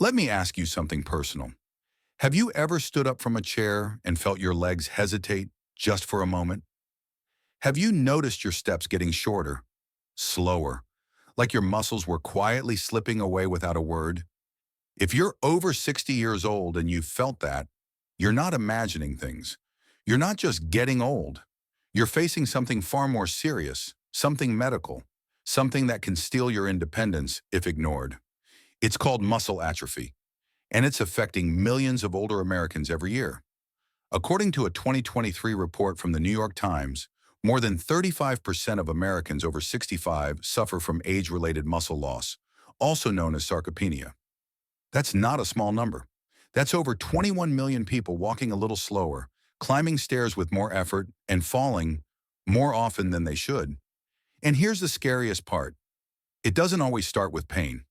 Let me ask you something personal. Have you ever stood up from a chair and felt your legs hesitate just for a moment? Have you noticed your steps getting shorter, slower, like your muscles were quietly slipping away without a word? If you're over 60 years old and you've felt that, you're not imagining things. You're not just getting old. You're facing something far more serious, something medical, something that can steal your independence if ignored. It's called muscle atrophy, and it's affecting millions of older Americans every year. According to a 2023 report from the New York Times, more than 35% of Americans over 65 suffer from age-related muscle loss, also known as sarcopenia. That's not a small number. That's over 21 million people walking a little slower, climbing stairs with more effort, and falling more often than they should. And here's the scariest part. It doesn't always start with pain.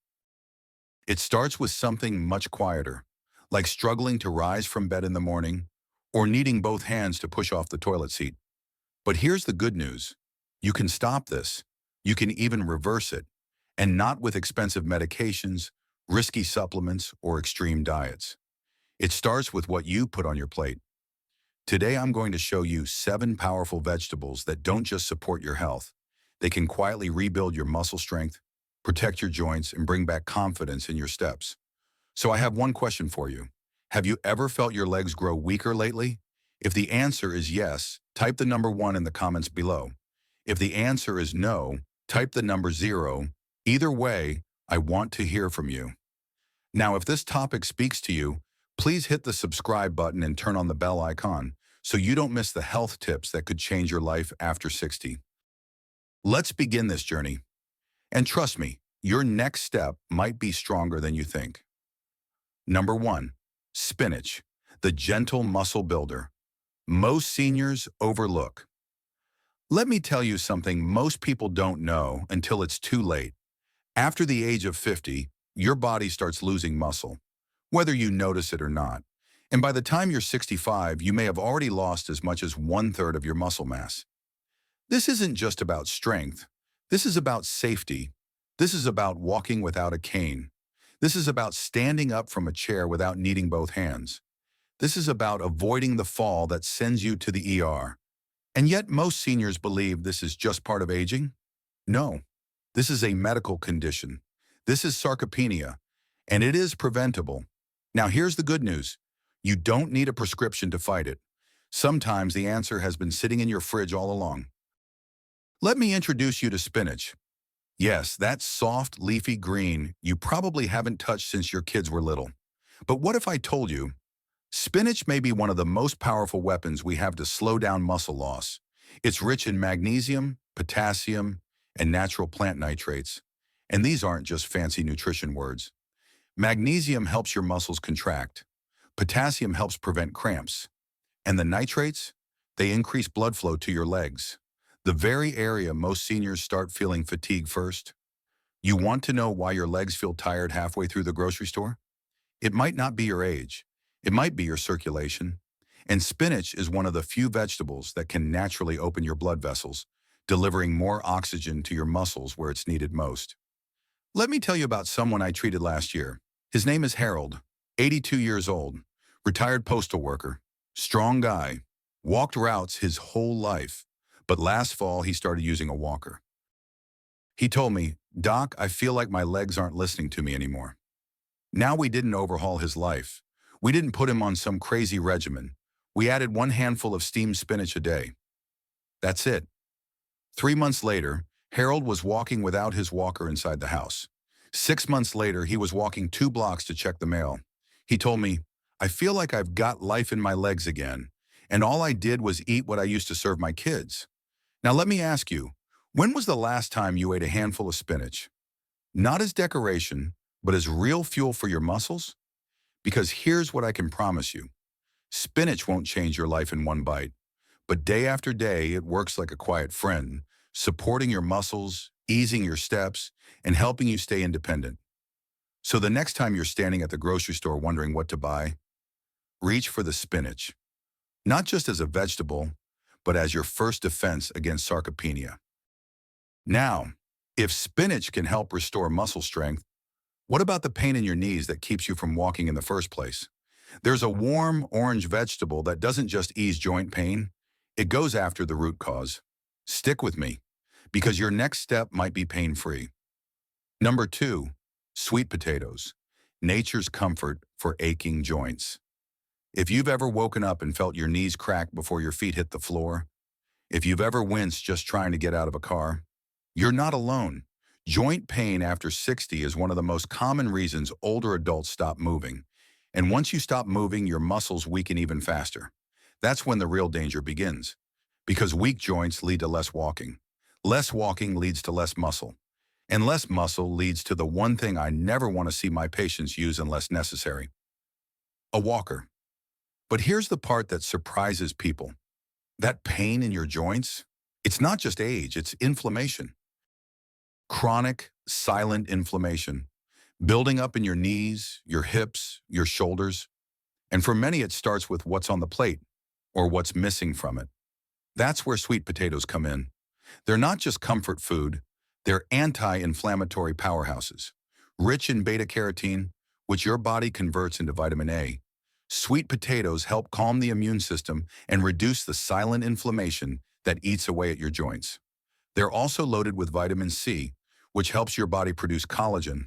It starts with something much quieter, like struggling to rise from bed in the morning or needing both hands to push off the toilet seat. But here's the good news. You can stop this. You can even reverse it, and not with expensive medications, risky supplements, or extreme diets. It starts with what you put on your plate. Today, I'm going to show you 7 powerful vegetables that don't just support your health. They can quietly rebuild your muscle strength, protect your joints, and bring back confidence in your steps. So I have one question for you. Have you ever felt your legs grow weaker lately? If the answer is yes, type the number 1 in the comments below. If the answer is no, type the number 0. Either way, I want to hear from you. Now, if this topic speaks to you, please hit the subscribe button and turn on the bell icon so you don't miss the health tips that could change your life after 60. Let's begin this journey. And trust me, your next step might be stronger than you think. Number 1, spinach, the gentle muscle builder. Most seniors overlook. Let me tell you something most people don't know until it's too late. After the age of 50, your body starts losing muscle, whether you notice it or not. And by the time you're 65, you may have already lost as much as 1/3 of your muscle mass. This isn't just about strength. This is about safety. This is about walking without a cane. This is about standing up from a chair without needing both hands. This is about avoiding the fall that sends you to the ER. And yet most seniors believe this is just part of aging. No, this is a medical condition. This is sarcopenia, and it is preventable. Now here's the good news. You don't need a prescription to fight it. Sometimes the answer has been sitting in your fridge all along. Let me introduce you to spinach. Yes, that soft, leafy green you probably haven't touched since your kids were little. But what if I told you spinach may be one of the most powerful weapons we have to slow down muscle loss? It's rich in magnesium, potassium, and natural plant nitrates. And these aren't just fancy nutrition words. Magnesium helps your muscles contract. Potassium helps prevent cramps. And the nitrates? They increase blood flow to your legs, the very area most seniors start feeling fatigue first. You want to know why your legs feel tired halfway through the grocery store? It might not be your age. It might be your circulation. And spinach is one of the few vegetables that can naturally open your blood vessels, delivering more oxygen to your muscles where it's needed most. Let me tell you about someone I treated last year. His name is Harold, 82 years old, retired postal worker, strong guy, walked routes his whole life, but last fall he started using a walker. He told me, "Doc, I feel like my legs aren't listening to me anymore." Now we didn't overhaul his life. We didn't put him on some crazy regimen. We added 1 handful of steamed spinach a day. That's it. 3 months later, Harold was walking without his walker inside the house. 6 months later, he was walking 2 blocks to check the mail. He told me, "I feel like I've got life in my legs again, and all I did was eat what I used to serve my kids." Now let me ask you, when was the last time you ate a handful of spinach? Not as decoration, but as real fuel for your muscles? Because here's what I can promise you. Spinach won't change your life in one bite, but day after day it works like a quiet friend, supporting your muscles, easing your steps, and helping you stay independent. So the next time you're standing at the grocery store wondering what to buy, reach for the spinach. Not just as a vegetable, but as your first defense against sarcopenia. Now, if spinach can help restore muscle strength, What about the pain in your knees that keeps you from walking in the first place? There's a warm orange vegetable that doesn't just ease joint pain, it goes after the root cause. Stick with me, because your next step might be pain-free. Number 2, sweet potatoes, nature's comfort for aching joints. If you've ever woken up and felt your knees crack before your feet hit the floor, if you've ever winced just trying to get out of a car, you're not alone. Joint pain after 60 is one of the most common reasons older adults stop moving. And once you stop moving, your muscles weaken even faster. That's when the real danger begins. Because weak joints lead to less walking. Less walking leads to less muscle. And less muscle leads to the one thing I never want to see my patients use unless necessary: a walker. But here's the part that surprises people. That pain in your joints, it's not just age, it's inflammation. Chronic, silent inflammation, building up in your knees, your hips, your shoulders. And for many, it starts with what's on the plate or what's missing from it. That's where sweet potatoes come in. They're not just comfort food, they're anti-inflammatory powerhouses. Rich in beta-carotene, which your body converts into vitamin A, sweet potatoes help calm the immune system and reduce the silent inflammation that eats away at your joints. They're also loaded with vitamin C, which helps your body produce collagen.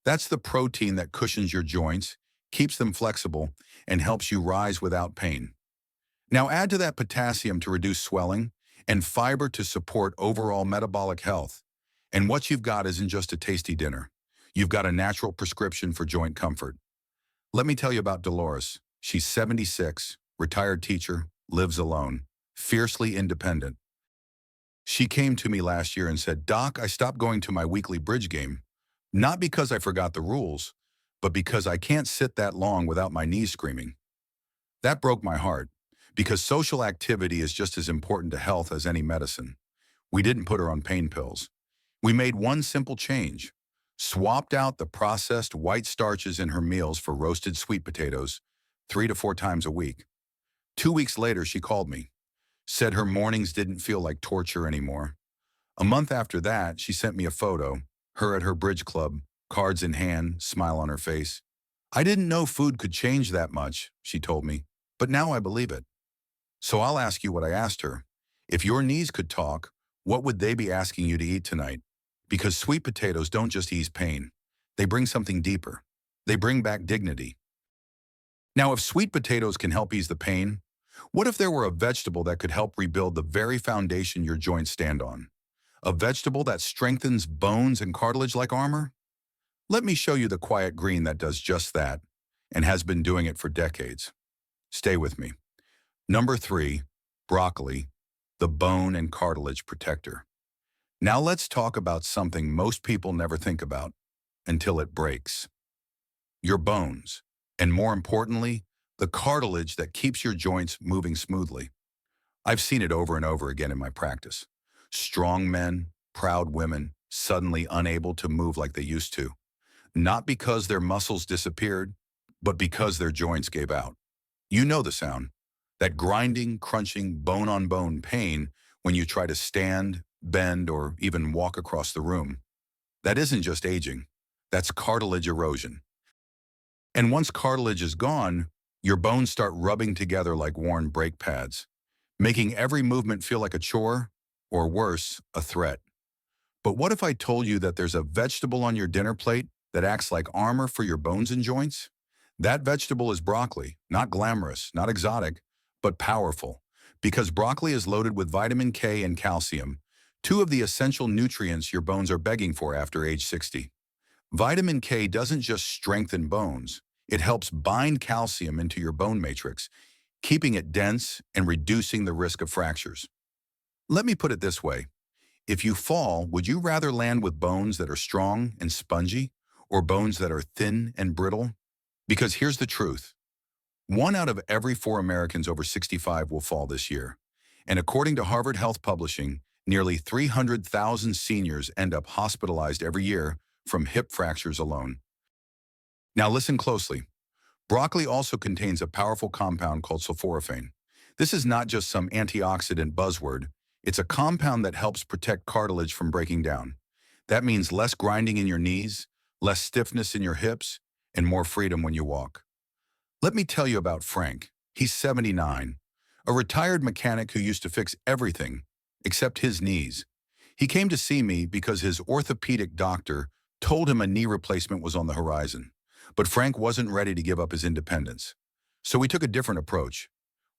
That's the protein that cushions your joints, keeps them flexible, and helps you rise without pain. Now add to that potassium to reduce swelling and fiber to support overall metabolic health. And what you've got isn't just a tasty dinner. You've got a natural prescription for joint comfort. Let me tell you about Dolores. She's 76, retired teacher, lives alone, fiercely independent. She came to me last year and said, "Doc, I stopped going to my weekly bridge game, not because I forgot the rules, but because I can't sit that long without my knees screaming." That broke my heart, because social activity is just as important to health as any medicine. We didn't put her on pain pills. We made one simple change: swapped out the processed white starches in her meals for roasted sweet potatoes 3 to 4 times a week. 2 weeks later, she called me, said her mornings didn't feel like torture anymore. A month after that, she sent me a photo, her at her bridge club, cards in hand, smile on her face. "I didn't know food could change that much," she told me, "but now I believe it." So I'll ask you what I asked her. If your knees could talk, what would they be asking you to eat tonight? Because sweet potatoes don't just ease pain. They bring something deeper. They bring back dignity. Now, if sweet potatoes can help ease the pain, what if there were a vegetable that could help rebuild the very foundation your joints stand on? A vegetable that strengthens bones and cartilage like armor? Let me show you the quiet green that does just that, and has been doing it for decades. Stay with me. Number 3, broccoli, the bone and cartilage protector. Now let's talk about something most people never think about until it breaks: your bones, and more importantly, the cartilage that keeps your joints moving smoothly. I've seen it over and over again in my practice. Strong men, proud women, suddenly unable to move like they used to. Not because their muscles disappeared, but because their joints gave out. You know the sound. That grinding, crunching, bone-on-bone pain when you try to stand, bend, or even walk across the room. That isn't just aging. That's cartilage erosion. And once cartilage is gone, your bones start rubbing together like worn brake pads, making every movement feel like a chore, or worse, a threat. But what if I told you that there's a vegetable on your dinner plate that acts like armor for your bones and joints? That vegetable is broccoli, not glamorous, not exotic, but powerful, because broccoli is loaded with vitamin K and calcium, two of the essential nutrients your bones are begging for after age 60. Vitamin K doesn't just strengthen bones, it helps bind calcium into your bone matrix, keeping it dense and reducing the risk of fractures. Let me put it this way: if you fall, would you rather land with bones that are strong and spongy, or bones that are thin and brittle? Because here's the truth. 1 out of every 4 Americans over 65 will fall this year. And according to Harvard Health Publishing, nearly 300,000 seniors end up hospitalized every year from hip fractures alone. Now listen closely. Broccoli also contains a powerful compound called sulforaphane. This is not just some antioxidant buzzword. It's a compound that helps protect cartilage from breaking down. That means less grinding in your knees, less stiffness in your hips, and more freedom when you walk. Let me tell you about Frank. He's 79, a retired mechanic who used to fix everything except his knees. He came to see me because his orthopedic doctor told him a knee replacement was on the horizon. But Frank wasn't ready to give up his independence. So we took a different approach.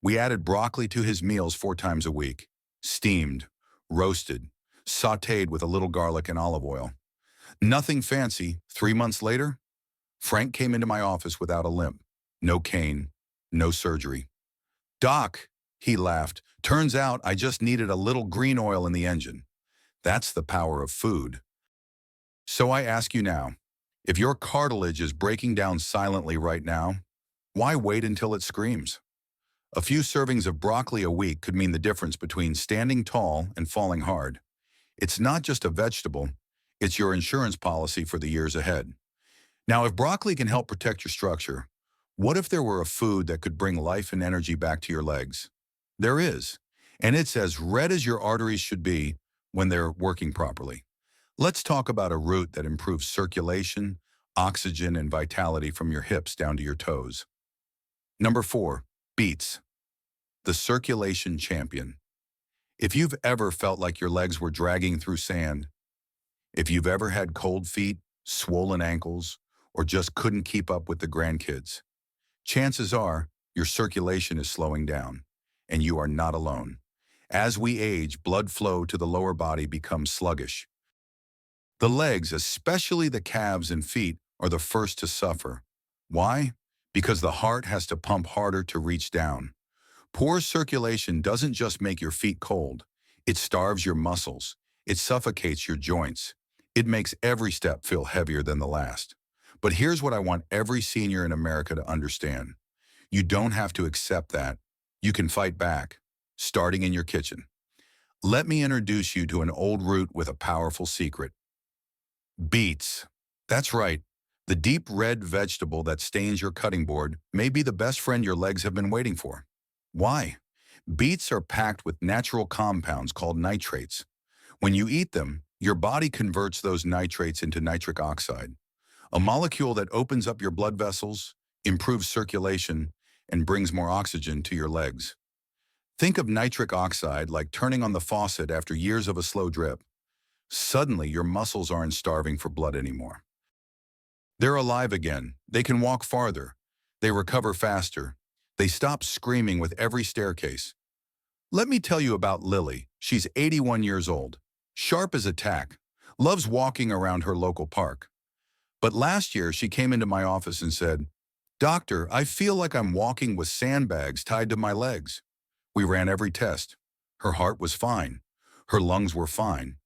We added broccoli to his meals 4 times a week, steamed, roasted, sautéed with a little garlic and olive oil. Nothing fancy. 3 months later, Frank came into my office without a limp, no cane, no surgery. "Doc," he laughed, "turns out I just needed a little green oil in the engine." That's the power of food. So I ask you now, if your cartilage is breaking down silently right now, why wait until it screams? A few servings of broccoli a week could mean the difference between standing tall and falling hard. It's not just a vegetable, it's your insurance policy for the years ahead. Now, if broccoli can help protect your structure, what if there were a food that could bring life and energy back to your legs? There is, and it's as red as your arteries should be when they're working properly. Let's talk about a root that improves circulation, oxygen, and vitality from your hips down to your toes. Number 4, beets, the circulation champion. If you've ever felt like your legs were dragging through sand, if you've ever had cold feet, swollen ankles, or just couldn't keep up with the grandkids, chances are your circulation is slowing down, and you are not alone. As we age, blood flow to the lower body becomes sluggish. The legs, especially the calves and feet, are the first to suffer. Why? Because the heart has to pump harder to reach down. Poor circulation doesn't just make your feet cold. It starves your muscles. It suffocates your joints. It makes every step feel heavier than the last. But here's what I want every senior in America to understand. You don't have to accept that. You can fight back, starting in your kitchen. Let me introduce you to an old root with a powerful secret. Beets. That's right. The deep red vegetable that stains your cutting board may be the best friend your legs have been waiting for. Why? Beets are packed with natural compounds called nitrates. When you eat them, your body converts those nitrates into nitric oxide, a molecule that opens up your blood vessels, improves circulation, and brings more oxygen to your legs. Think of nitric oxide like turning on the faucet after years of a slow drip. Suddenly, your muscles aren't starving for blood anymore. They're alive again. They can walk farther. They recover faster. They stop screaming with every staircase. Let me tell you about Lily. She's 81 years old, sharp as a tack, loves walking around her local park. But last year, she came into my office and said, "Doctor, I feel like I'm walking with sandbags tied to my legs." We ran every test. Her heart was fine. Her lungs were fine.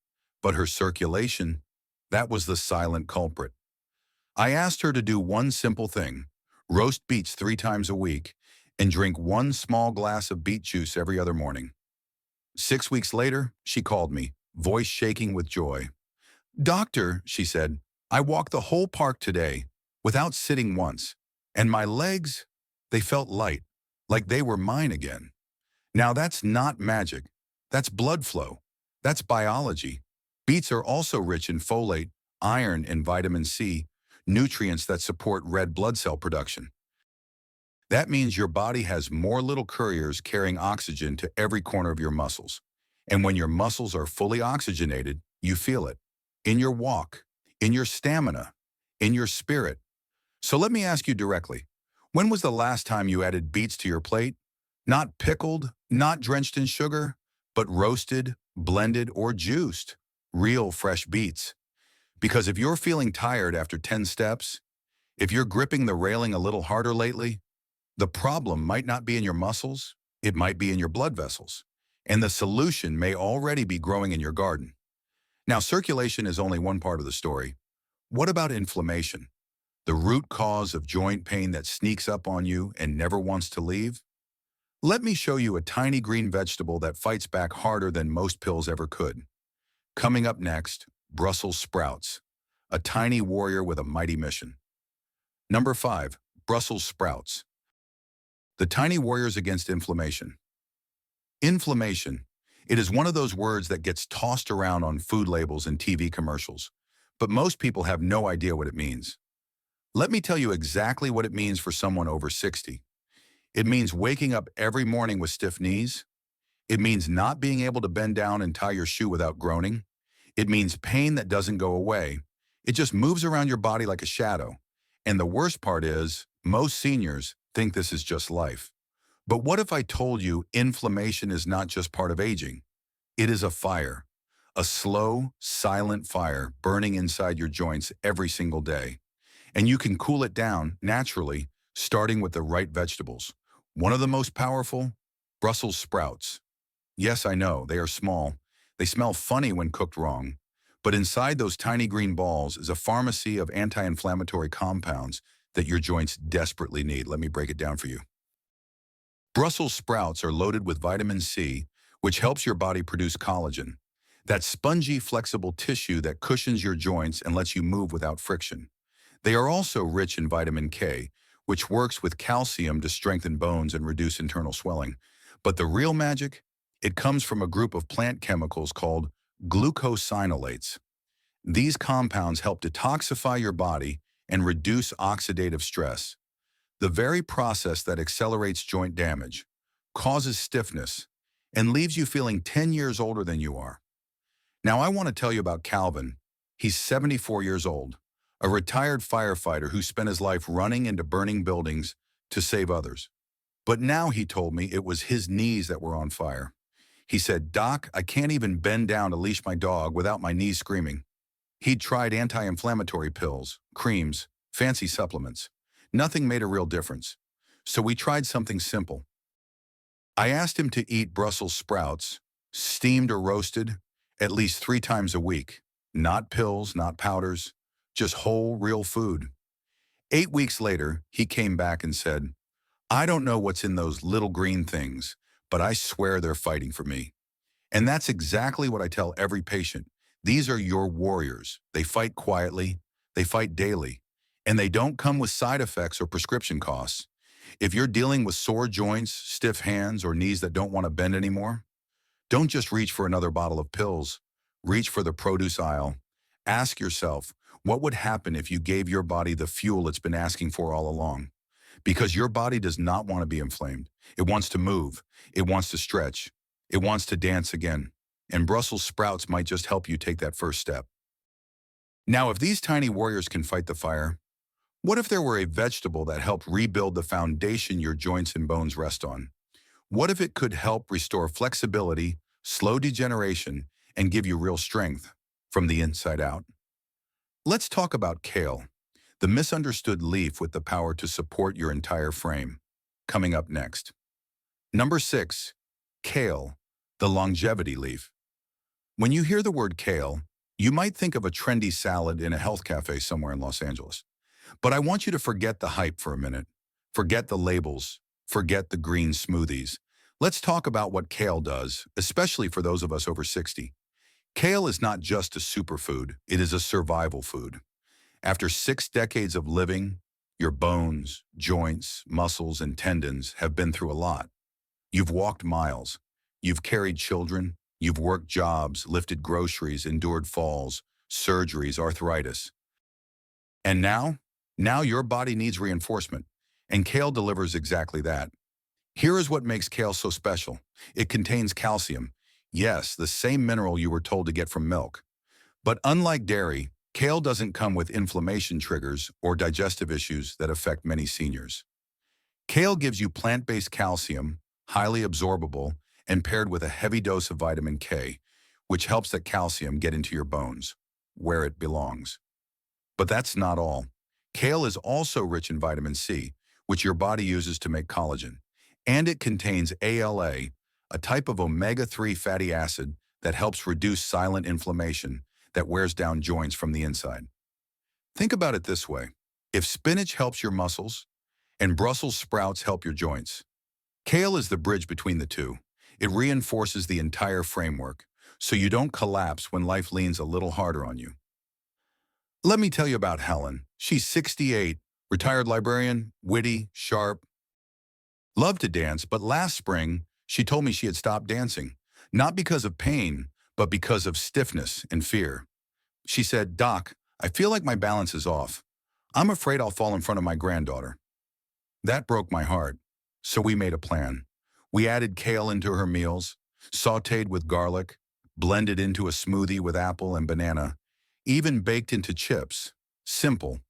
But her circulation, that was the silent culprit. I asked her to do one simple thing: roast beets 3 times a week and drink 1 small glass of beet juice every other morning. 6 weeks later, she called me, voice shaking with joy. "Doctor," she said, "I walked the whole park today without sitting once, and my legs, they felt light, like they were mine again." Now that's not magic. That's blood flow. That's biology. Beets are also rich in folate, iron, and vitamin C, nutrients that support red blood cell production. That means your body has more little couriers carrying oxygen to every corner of your muscles. And when your muscles are fully oxygenated, you feel it. In your walk, in your stamina, in your spirit. So let me ask you directly, when was the last time you added beets to your plate? Not pickled, not drenched in sugar, but roasted, blended, or juiced. Real fresh beets. Because if you're feeling tired after 10 steps, if you're gripping the railing a little harder lately, the problem might not be in your muscles, it might be in your blood vessels. And the solution may already be growing in your garden. Now, circulation is only one part of the story. What about inflammation? The root cause of joint pain that sneaks up on you and never wants to leave? Let me show you a tiny green vegetable that fights back harder than most pills ever could. Coming up next, Brussels sprouts, a tiny warrior with a mighty mission. Number 5, Brussels sprouts. The tiny warriors against inflammation. Inflammation. It is one of those words that gets tossed around on food labels and TV commercials. but most people have no idea what it means. Let me tell you exactly what it means for someone over 60. It means waking up every morning with stiff knees. It means not being able to bend down and tie your shoe without groaning. It means pain that doesn't go away. It just moves around your body like a shadow. And the worst part is, most seniors think this is just life. But what if I told you inflammation is not just part of aging? It is a fire, a slow, silent fire burning inside your joints every single day. And you can cool it down naturally, starting with the right vegetables. One of the most powerful, Brussels sprouts. Yes, I know, they are small. They smell funny when cooked wrong. But inside those tiny green balls is a pharmacy of anti-inflammatory compounds that your joints desperately need. Let me break it down for you. Brussels sprouts are loaded with vitamin C, which helps your body produce collagen. That spongy, flexible tissue that cushions your joints and lets you move without friction. They are also rich in vitamin K, which works with calcium to strengthen bones and reduce internal swelling. But the real magic? It comes from a group of plant chemicals called glucosinolates. These compounds help detoxify your body and reduce oxidative stress, the very process that accelerates joint damage, causes stiffness, and leaves you feeling 10 years older than you are. Now I want to tell you about Calvin. He's 74 years old, a retired firefighter who spent his life running into burning buildings to save others. But now he told me it was his knees that were on fire. He said, "Doc, I can't even bend down to leash my dog without my knees screaming." He'd tried anti-inflammatory pills, creams, fancy supplements. Nothing made a real difference. So we tried something simple. I asked him to eat Brussels sprouts, steamed or roasted, at least 3 times a week. Not pills, not powders, just whole, real food. 8 weeks later, he came back and said, "I don't know what's in those little green things, but I swear they're fighting for me." And that's exactly what I tell every patient. These are your warriors. They fight quietly, they fight daily, and they don't come with side effects or prescription costs. If you're dealing with sore joints, stiff hands, or knees that don't want to bend anymore, don't just reach for another bottle of pills. Reach for the produce aisle. Ask yourself, what would happen if you gave your body the fuel it's been asking for all along? Because your body does not want to be inflamed. It wants to move. It wants to stretch. It wants to dance again. And Brussels sprouts might just help you take that first step. Now, if these tiny warriors can fight the fire, what if there were a vegetable that helped rebuild the foundation your joints and bones rest on? What if it could help restore flexibility, slow degeneration, and give you real strength from the inside out? Let's talk about kale, the misunderstood leaf with the power to support your entire frame. Coming up next. Number 6, kale, the longevity leaf. When you hear the word kale, you might think of a trendy salad in a health cafe somewhere in Los Angeles. But I want you to forget the hype for a minute. Forget the labels. Forget the green smoothies. Let's talk about what kale does, especially for those of us over 60. Kale is not just a superfood, it is a survival food. After 6 decades of living, your bones, joints, muscles, and tendons have been through a lot. You've walked miles. You've carried children. You've worked jobs, lifted groceries, endured falls, surgeries, arthritis. And now your body needs reinforcement, and kale delivers exactly that. Here is what makes kale so special. It contains calcium. Yes, the same mineral you were told to get from milk. But unlike dairy, kale doesn't come with inflammation triggers or digestive issues that affect many seniors. Kale gives you plant-based calcium, highly absorbable, and paired with a heavy dose of vitamin K, which helps that calcium get into your bones, where it belongs. But that's not all. Kale is also rich in vitamin C, which your body uses to make collagen. And it contains ALA, a type of omega-3 fatty acid that helps reduce silent inflammation that wears down joints from the inside. Think about it this way. If spinach helps your muscles and Brussels sprouts help your joints, kale is the bridge between the two. It reinforces the entire framework, so you don't collapse when life leans a little harder on you. Let me tell you about Helen. She's 68, retired librarian, witty, sharp, loved to dance, but last spring, she told me she had stopped dancing, not because of pain, but because of stiffness and fear. She said, "Doc, I feel like my balance is off. I'm afraid I'll fall in front of my granddaughter. That broke my heart. So we made a plan. We added kale into her meals, sautéed with garlic, blended into a smoothie with apple and banana, even baked into chips. Simple,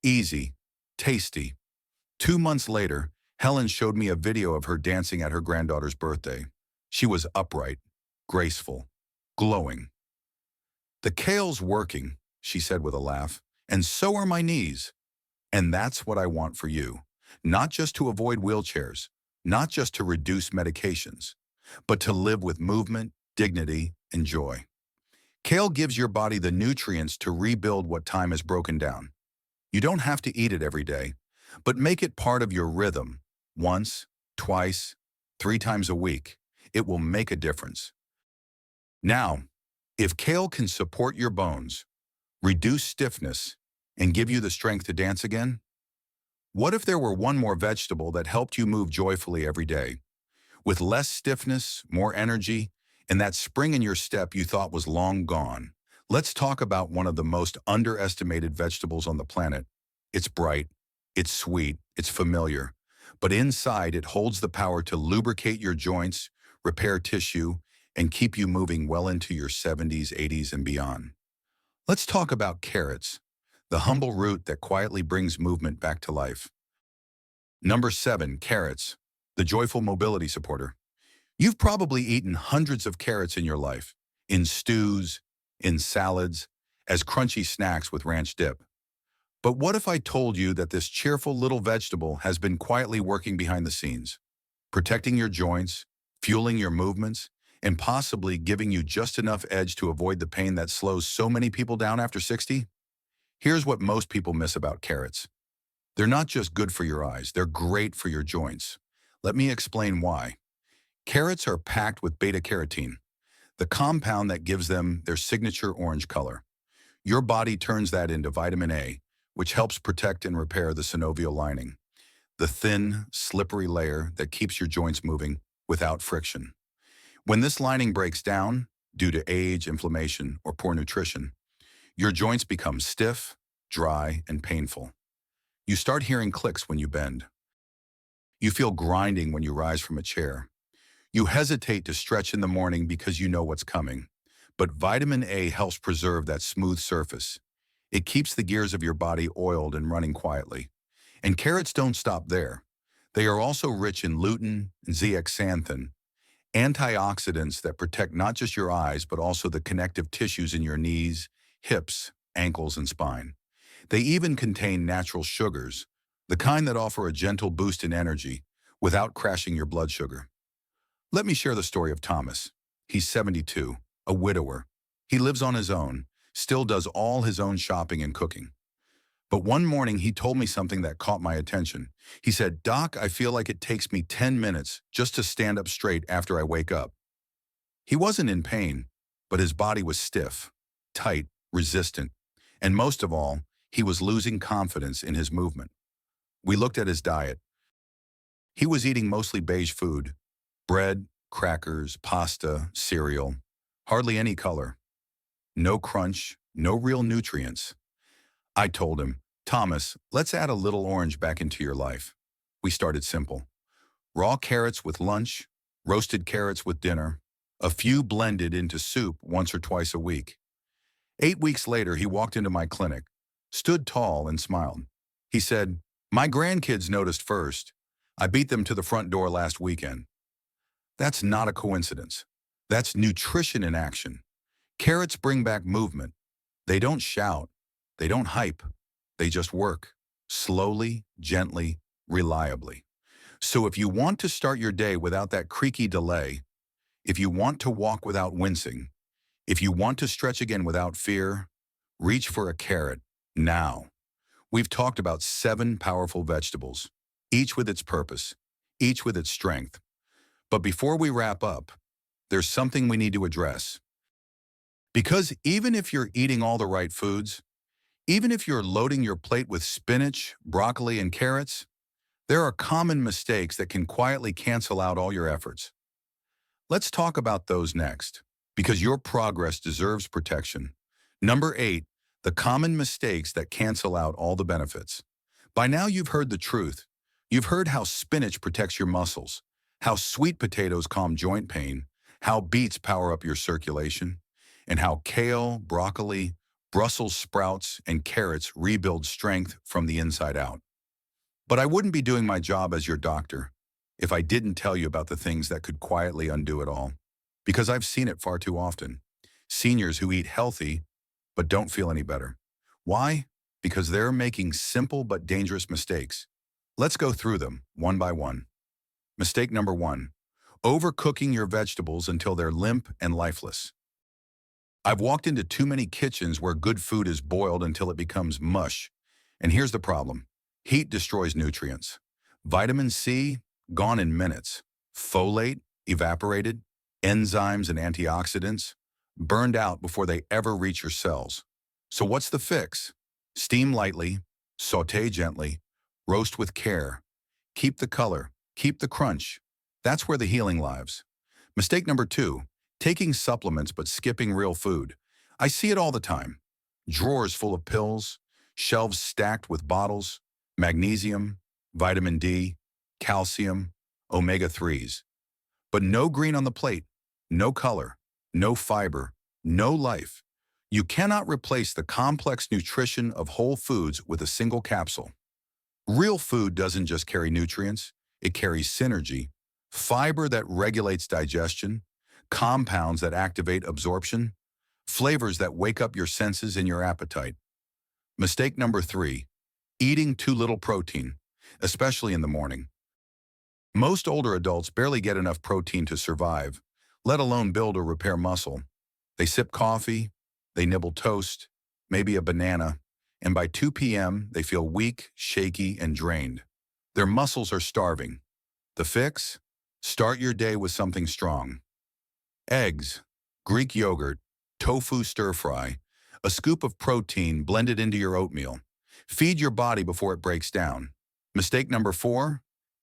easy, tasty. 2 months later, Helen showed me a video of her dancing at her granddaughter's birthday. She was upright, graceful, glowing. "The kale's working," she said with a laugh, "and so are my knees. And that's what I want for you. Not just to avoid wheelchairs, not just to reduce medications, but to live with movement, dignity, and joy." Kale gives your body the nutrients to rebuild what time has broken down. You don't have to eat it every day, but make it part of your rhythm. Once, twice, 3 times a week. It will make a difference. Now, if kale can support your bones, reduce stiffness, and give you the strength to dance again, what if there were one more vegetable that helped you move joyfully every day, with less stiffness, more energy, and that spring in your step you thought was long gone? Let's talk about one of the most underestimated vegetables on the planet. It's bright, it's sweet, it's familiar, but inside it holds the power to lubricate your joints, repair tissue, and keep you moving well into your 70s, 80s, and beyond. Let's talk about carrots, the humble root that quietly brings movement back to life. Number 7, carrots, the joyful mobility supporter. You've probably eaten hundreds of carrots in your life, in stews, in salads, as crunchy snacks with ranch dip. But what if I told you that this cheerful little vegetable has been quietly working behind the scenes, protecting your joints, fueling your movements, and possibly giving you just enough edge to avoid the pain that slows so many people down after 60? Here's what most people miss about carrots. They're not just good for your eyes, they're great for your joints. Let me explain why. Carrots are packed with beta-carotene, the compound that gives them their signature orange color. Your body turns that into vitamin A, which helps protect and repair the synovial lining, the thin, slippery layer that keeps your joints moving without friction. When this lining breaks down, due to age, inflammation, or poor nutrition, your joints become stiff, dry, and painful. You start hearing clicks when you bend. You feel grinding when you rise from a chair. You hesitate to stretch in the morning because you know what's coming. But vitamin A helps preserve that smooth surface. It keeps the gears of your body oiled and running quietly. And carrots don't stop there. They are also rich in lutein and zeaxanthin, antioxidants that protect not just your eyes, but also the connective tissues in your knees, hips, ankles, and spine. They even contain natural sugars, the kind that offer a gentle boost in energy without crashing your blood sugar. Let me share the story of Thomas. He's 72, a widower. He lives on his own, still does all his own shopping and cooking. But one morning he told me something that caught my attention. He said, "Doc, I feel like it takes me 10 minutes just to stand up straight after I wake up." He wasn't in pain, but his body was stiff, tight, resistant, and most of all, he was losing confidence in his movement. We looked at his diet. He was eating mostly beige food, bread, crackers, pasta, cereal, hardly any color. No crunch, no real nutrients. I told him, "Thomas, let's add a little orange back into your life." We started simple. Raw carrots with lunch, roasted carrots with dinner, a few blended into soup once or twice a week. 8 weeks later, he walked into my clinic, stood tall and smiled. He said, "My grandkids noticed first. I beat them to the front door last weekend." That's not a coincidence. That's nutrition in action. Carrots bring back movement. They don't shout. They don't hype. They just work. Slowly, gently, reliably. So if you want to start your day without that creaky delay, if you want to walk without wincing, if you want to stretch again without fear, reach for a carrot now. We've talked about 7 powerful vegetables, each with its purpose, each with its strength. But before we wrap up, there's something we need to address. Because even if you're eating all the right foods, even if you're loading your plate with spinach, broccoli, and carrots, there are common mistakes that can quietly cancel out all your efforts. Let's talk about those next, because your progress deserves protection. Number 8, The common mistakes that cancel out all the benefits. By now you've heard the truth. You've heard how spinach protects your muscles, how sweet potatoes calm joint pain, how beets power up your circulation, and how kale, broccoli, Brussels sprouts, and carrots rebuild strength from the inside out. But I wouldn't be doing my job as your doctor if I didn't tell you about the things that could quietly undo it all. Because I've seen it far too often. Seniors who eat healthy but don't feel any better. Why? Because they're making simple but dangerous mistakes. Let's go through them one by one. Mistake number 1. Overcooking your vegetables until they're limp and lifeless. I've walked into too many kitchens where good food is boiled until it becomes mush. And here's the problem. Heat destroys nutrients. Vitamin C, gone in minutes. Folate, evaporated. Enzymes and antioxidants, burned out before they ever reach your cells. So what's the fix? Steam lightly, saute gently, roast with care. Keep the color, keep the crunch. That's where the healing lies. Mistake number 2, taking supplements but skipping real food. I see it all the time. Drawers full of pills, shelves stacked with bottles, magnesium, vitamin D, calcium, omega-3s. But no green on the plate, no color, no fiber, no life. You cannot replace the complex nutrition of whole foods with a single capsule. Real food doesn't just carry nutrients, it carries synergy, fiber that regulates digestion, compounds that activate absorption, flavors that wake up your senses and your appetite. Mistake number 3, eating too little protein, especially in the morning. Most older adults barely get enough protein to survive, let alone build or repair muscle. They sip coffee, they nibble toast, maybe a banana, and by 2 p.m. they feel weak, shaky, and drained. Their muscles are starving. The fix? Start your day with something strong. Eggs, Greek yogurt, tofu stir-fry, a scoop of protein blended into your oatmeal. Feed your body before it breaks down. Mistake number 4,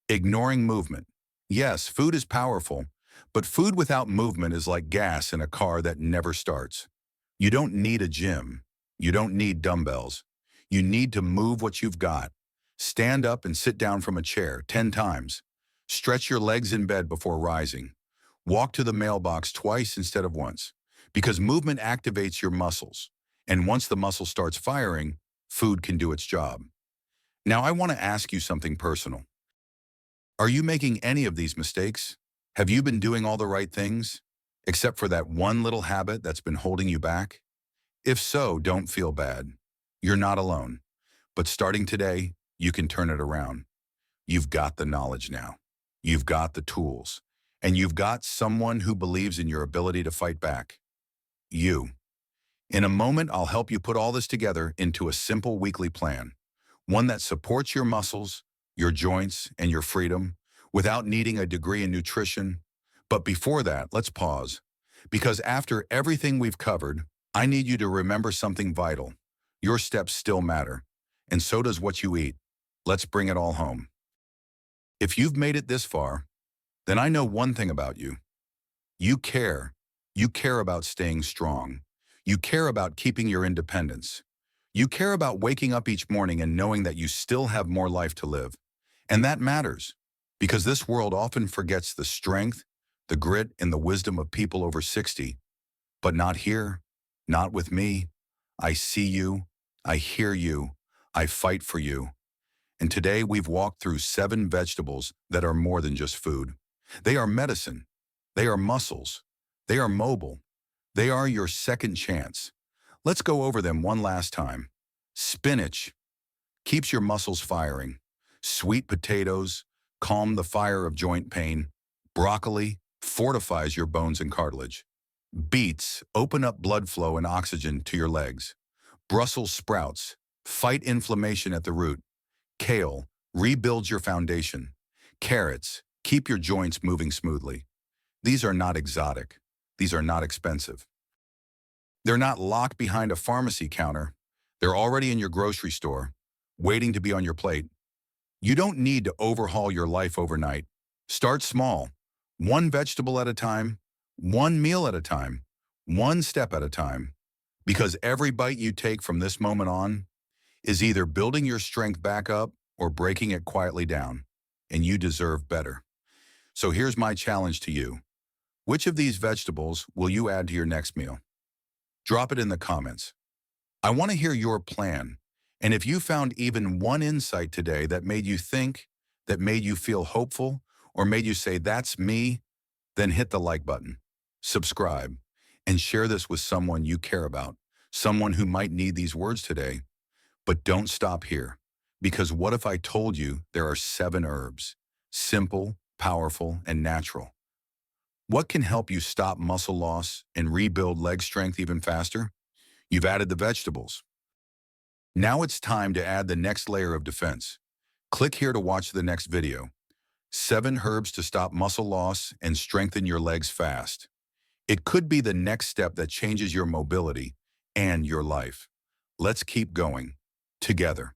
ignoring movement. Yes, food is powerful, but food without movement is like gas in a car that never starts. You don't need a gym. You don't need dumbbells. You need to move what you've got. Stand up and sit down from a chair 10 times. Stretch your legs in bed before rising. Walk to the mailbox twice instead of once, because movement activates your muscles. And once the muscle starts firing, food can do its job. Now I want to ask you something personal. Are you making any of these mistakes? Have you been doing all the right things, except for that one little habit that's been holding you back? If so, don't feel bad. You're not alone. But starting today, you can turn it around. You've got the knowledge now. You've got the tools. And you've got someone who believes in your ability to fight back. You. In a moment, I'll help you put all this together into a simple weekly plan. One that supports your muscles, your joints, and your freedom without needing a degree in nutrition. But before that, let's pause. Because after everything we've covered, I need you to remember something vital. Your steps still matter, and so does what you eat. Let's bring it all home. If you've made it this far, then I know one thing about you. You care. You care about staying strong. You care about keeping your independence. You care about waking up each morning and knowing that you still have more life to live. And that matters, because this world often forgets the strength, the grit, and the wisdom of people over 60. But not here, not with me. I see you, I hear you, I fight for you. And today we've walked through 7 vegetables that are more than just food. They are medicine. They are muscles. They are mobile. They are your second chance. Let's go over them one last time. Spinach keeps your muscles firing. Sweet potatoes calm the fire of joint pain. Broccoli fortifies your bones and cartilage. Beets open up blood flow and oxygen to your legs. Brussels sprouts fight inflammation at the root. Kale rebuilds your foundation. Carrots keep your joints moving smoothly. These are not exotic. These are not expensive. They're not locked behind a pharmacy counter. They're already in your grocery store, waiting to be on your plate. You don't need to overhaul your life overnight. Start small, one vegetable at a time, one meal at a time, one step at a time. Because every bite you take from this moment on is either building your strength back up or breaking it quietly down, and you deserve better. So here's my challenge to you. Which of these vegetables will you add to your next meal? Drop it in the comments. I want to hear your plan. And if you found even one insight today that made you think, that made you feel hopeful, or made you say, that's me, then hit the like button, subscribe, and share this with someone you care about, someone who might need these words today. But don't stop here, because what if I told you there are 7 herbs, simple, powerful, and natural? What can help you stop muscle loss and rebuild leg strength even faster? You've added the vegetables. Now it's time to add the next layer of defense. Click here to watch the next video. 7 herbs to stop muscle loss and strengthen your legs fast. It could be the next step that changes your mobility and your life. Let's keep going together.